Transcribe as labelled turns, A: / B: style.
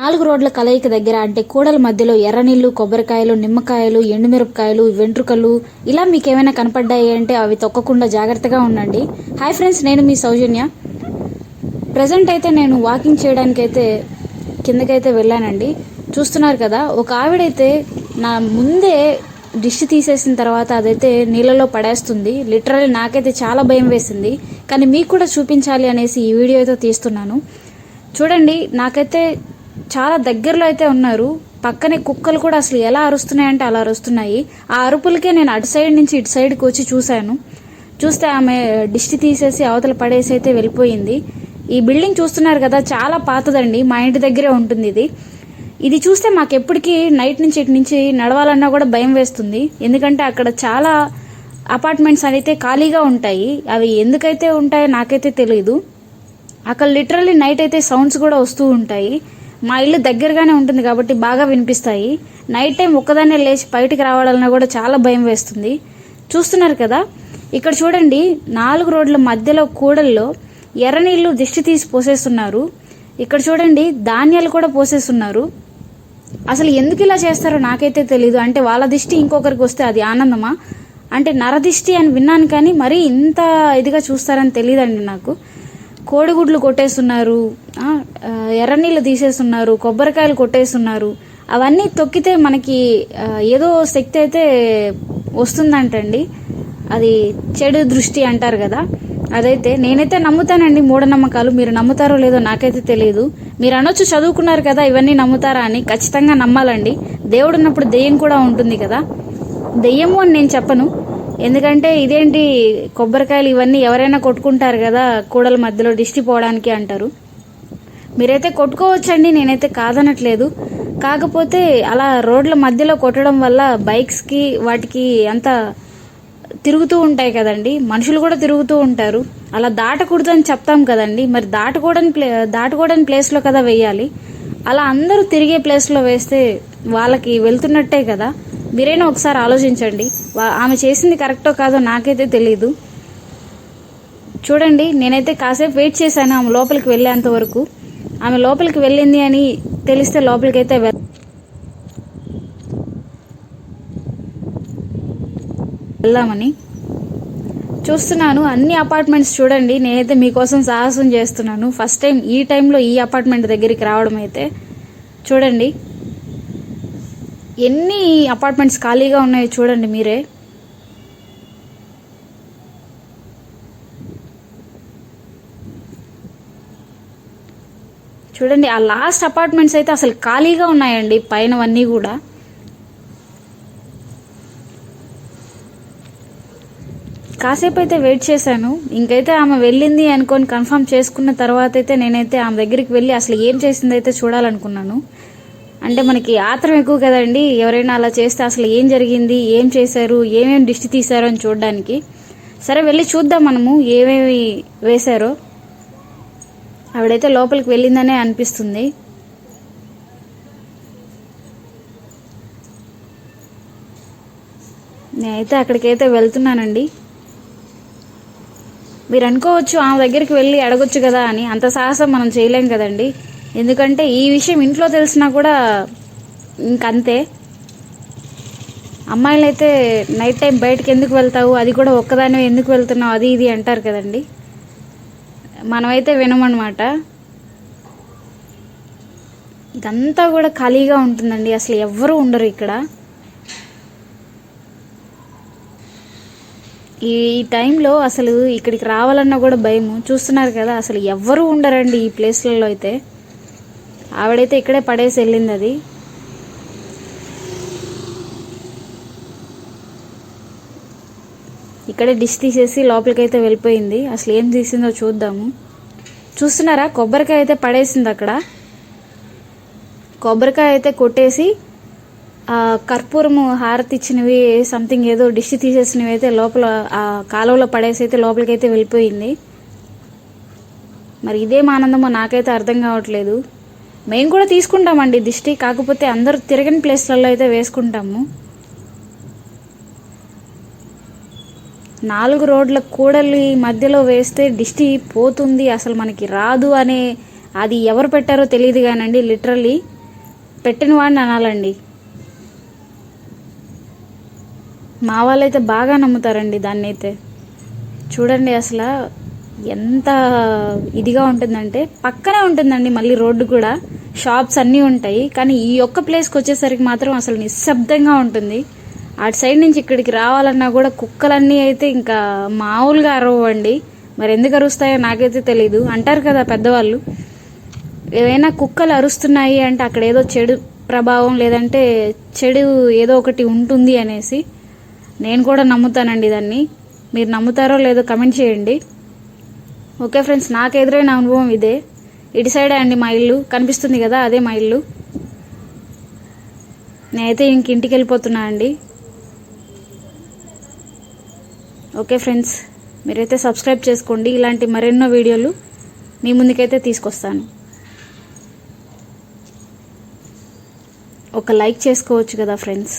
A: 4 రోడ్ల కలయిక దగ్గర అంటే కూడల మధ్యలో ఎర్రనీళ్లు, కొబ్బరికాయలు, నిమ్మకాయలు, ఎండుమిరపకాయలు, వెంట్రుకలు ఇలా మీకు ఏమైనా కనపడ్డాయి అంటే అవి తొక్కకుండా జాగ్రత్తగా ఉండండి. హాయ్ ఫ్రెండ్స్, నేను మీ సౌజన్య. ప్రజెంట్ అయితే నేను వాకింగ్ చేయడానికైతే కిందకైతే వెళ్ళానండి. చూస్తున్నారు కదా, ఒక ఆవిడైతే నా ముందే డిష్ తీసేసిన తర్వాత అదైతే నీళ్ళలో పడేస్తుంది. లిటరల్లీ నాకైతే చాలా భయం వేసింది, కానీ మీకు కూడా చూపించాలి అనేసి ఈ వీడియో అయితే తీస్తున్నాను. చూడండి, నాకైతే చాలా దగ్గరలో అయితే ఉన్నారు. పక్కనే కుక్కలు కూడా అసలు ఎలా అరుస్తున్నాయంటే అలా అరుస్తున్నాయి. ఆ అరుపులకే నేను అటు సైడ్ నుంచి ఇటు సైడ్కి వచ్చి చూస్తే ఆమె డిష్ తీసేసి అవతల పడేసి అయితే వెళ్ళిపోయింది. ఈ బిల్డింగ్ చూస్తున్నారు కదా, చాలా పాతదండి. మా ఇంటి దగ్గరే ఉంటుంది ఇది చూస్తే మాకు ఎప్పటికీ నైట్ నుంచి ఇటు నుంచి నడవాలన్నా కూడా భయం వేస్తుంది. ఎందుకంటే అక్కడ చాలా అపార్ట్మెంట్స్ అయితే ఖాళీగా ఉంటాయి. అవి ఎందుకైతే ఉంటాయో నాకైతే తెలియదు. అక్కడ లిటరల్లీ నైట్ అయితే సౌండ్స్ కూడా వస్తూ ఉంటాయి. మా ఇల్లు దగ్గరగానే ఉంటుంది కాబట్టి బాగా వినిపిస్తాయి. నైట్ టైం ఒక్కదాన్నే లేచి బయటికి రావాలన్నా కూడా చాలా భయం వేస్తుంది. చూస్తున్నారు కదా, ఇక్కడ చూడండి, 4 రోడ్ల మధ్యలో కూడల్లో ఎర్రనీళ్లు దిష్టి తీసి పోసేస్తున్నారు. ఇక్కడ చూడండి, ధాన్యాలు కూడా పోసేస్తున్నారు. అసలు ఎందుకు ఇలా చేస్తారో నాకైతే తెలీదు. అంటే వాళ్ళ దిష్టి ఇంకొకరికి వస్తే అది ఆనందమా? అంటే నరదిష్టి అని విన్నాను, కానీ మరీ ఇంత ఇదిగా చూస్తారని తెలియదండి నాకు. కోడిగుడ్లు కొట్టేస్తున్నారు, ఎర్రనీళ్ళు తీసేస్తున్నారు, కొబ్బరికాయలు కొట్టేస్తున్నారు. అవన్నీ తొక్కితే మనకి ఏదో శక్తి అయితే వస్తుందంటండి. అది చెడు దృష్టి అంటారు కదా, అదైతే నేనైతే నమ్ముతానండి. మూఢనమ్మకాలు మీరు నమ్ముతారో లేదో నాకైతే తెలియదు. మీరు అనొచ్చు చదువుకున్నారు కదా ఇవన్నీ నమ్ముతారా అని. ఖచ్చితంగా నమ్మాలండి. దేవుడు ఉన్నప్పుడు దెయ్యం కూడా ఉంటుంది కదా. దెయ్యము అని నేను చెప్పను, ఎందుకంటే ఇదేంటి కొబ్బరికాయలు ఇవన్నీ ఎవరైనా కొట్టుకుంటారు కదా కూడల మధ్యలో దిష్టి పోవడానికి అంటారు. మీరైతే కొట్టుకోవచ్చండి, నేనైతే కాదనట్లేదు. కాకపోతే అలా రోడ్ల మధ్యలో కొట్టడం వల్ల బైక్స్కి వాటికి అంత తిరుగుతూ ఉంటాయి కదండి, మనుషులు కూడా తిరుగుతూ ఉంటారు. అలా దాటకూడదని చెప్తాం కదండి. మరి దాటుకోవడానికి ప్లేస్లో కదా వేయాలి. అలా అందరూ తిరిగే ప్లేస్లో వేస్తే వాళ్ళకి వెళ్తున్నట్టే కదా. మీరైనా ఒకసారి ఆలోచించండి. ఆమె చేసింది కరెక్టో కాదో నాకైతే తెలీదు. చూడండి, నేనైతే కాసేపు వెయిట్ చేశాను ఆమె లోపలికి వెళ్ళేంత వరకు. ఆమె లోపలికి వెళ్ళింది అని తెలిస్తే లోపలికైతే వెళ్దామని చూస్తున్నాను. అన్ని అపార్ట్మెంట్స్ చూడండి, నేనైతే మీకోసం సాహసం చేస్తున్నాను. ఫస్ట్ టైం ఈ టైంలో ఈ అపార్ట్మెంట్ దగ్గరికి రావడం అయితే చూడండి, ఎన్ని అపార్ట్మెంట్స్ ఖాళీగా ఉన్నాయో చూడండి మీరే. చూడండి, ఆ లాస్ట్ అపార్ట్మెంట్స్ అయితే అసలు ఖాళీగా ఉన్నాయండి, పైనవన్నీ కూడా. కాసేపు అయితే వెయిట్ చేశాను. ఇంకైతే ఆమె వెళ్ళింది అనుకొని కన్ఫర్మ్ చేసుకున్న తర్వాత అయితే నేనైతే ఆమె దగ్గరికి వెళ్ళి అసలు ఏం చేసింది అయితే చూడాలనుకున్నాను. అంటే మనకి ఆత్రం ఎక్కువ కదండి, ఎవరైనా అలా చేస్తే అసలు ఏం జరిగింది, ఏం చేశారు, ఏమేమి దిష్టి తీశారో అని చూడడానికి. సరే వెళ్ళి చూద్దాం మనము ఏమేమి వేశారో. ఆవిడైతే లోపలికి వెళ్ళిందనే అనిపిస్తుంది. నేనైతే అక్కడికైతే వెళ్తున్నానండి. మీరు అనుకోవచ్చు ఆమె దగ్గరికి వెళ్ళి అడగొచ్చు కదా అని. అంత సాహసం మనం చేయలేం కదండి, ఎందుకంటే ఈ విషయం ఇంట్లో తెలిసినా కూడా ఇంకంతే. అమ్మాయిలు అయితే నైట్ టైం బయటకు ఎందుకు వెళ్తావు, అది కూడా ఒక్కదాన్ని ఎందుకు వెళ్తున్నావు, అది ఇది అంటారు కదండి. మనమైతే వినమన్నమాట. ఇదంతా కూడా ఖాళీగా ఉంటుందండి, అసలు ఎవ్వరూ ఉండరు ఇక్కడ. ఈ టైంలో అసలు ఇక్కడికి రావాలన్నా కూడా భయము. చూస్తున్నారు కదా, అసలు ఎవ్వరూ ఉండరండి ఈ ప్లేస్లలో అయితే. ఆవిడైతే ఇక్కడే పడేసి వెళ్ళింది అది. ఇక్కడే డిష్ తీసేసి లోపలికైతే వెళ్ళిపోయింది. అసలు ఏం తీసిందో చూద్దాము. చూస్తున్నారా, కొబ్బరికాయ అయితే పడేసింది అక్కడ. కొబ్బరికాయ అయితే కొట్టేసి కర్పూరము హారతి ఇచ్చినవి సంథింగ్ ఏదో డిష్ తీసేసినవి అయితే లోపల ఆ కాలువలో పడేసి అయితే లోపలికైతే వెళ్ళిపోయింది. మరి ఇదేం ఆనందమో నాకైతే అర్థం కావట్లేదు. మేము కూడా తీసుకుంటామండి దిష్టి, కాకపోతే అందరూ తిరగని ప్లేస్లలో అయితే వేసుకుంటాము. 4 రోడ్ల కూడలి మధ్యలో వేస్తే దిష్టి పోతుంది, అసలు మనకి రాదు అనే అది ఎవరు పెట్టారో తెలియదు కానండి. లిటరల్లీ పెట్టిన వాడిని అనాలండి. మా వాళ్ళైతే బాగా నమ్ముతారండి దాన్ని అయితే. చూడండి అసలు ఎంత ఇదిగా ఉంటుందంటే, పక్కనే ఉంటుందండి మళ్ళీ రోడ్డు కూడా, షాప్స్ అన్నీ ఉంటాయి. కానీ ఈ ఒక్క ప్లేస్కి వచ్చేసరికి మాత్రం అసలు నిశ్శబ్దంగా ఉంటుంది. అటు సైడ్ నుంచి ఇక్కడికి రావాలన్నా కూడా కుక్కలన్నీ అయితే ఇంకా మామూలుగా అరవండి. మరి ఎందుకు అరుస్తాయో నాకైతే తెలీదు. అంటారు కదా పెద్దవాళ్ళు, ఏవైనా కుక్కలు అరుస్తున్నాయి అంటే అక్కడ ఏదో చెడు ప్రభావం లేదంటే చెడు ఏదో ఒకటి ఉంటుంది అనేసి. నేను కూడా నమ్ముతానండి దాన్ని. మీరు నమ్ముతారో లేదో కమెంట్ చేయండి. ఓకే ఫ్రెండ్స్, నాకు ఎదురైన అనుభవం ఇదే. ఇటు సైడే అండి మా ఇల్లు, కనిపిస్తుంది కదా అదే మా ఇల్లు. నేనైతే ఇంటికి వెళ్ళిపోతున్నా అండి. ఓకే ఫ్రెండ్స్, మీరైతే సబ్స్క్రైబ్ చేసుకోండి. ఇలాంటి మరెన్నో వీడియోలు మీ ముందుకైతే తీసుకొస్తాను. ఒక లైక్ చేసుకోవచ్చు కదా ఫ్రెండ్స్.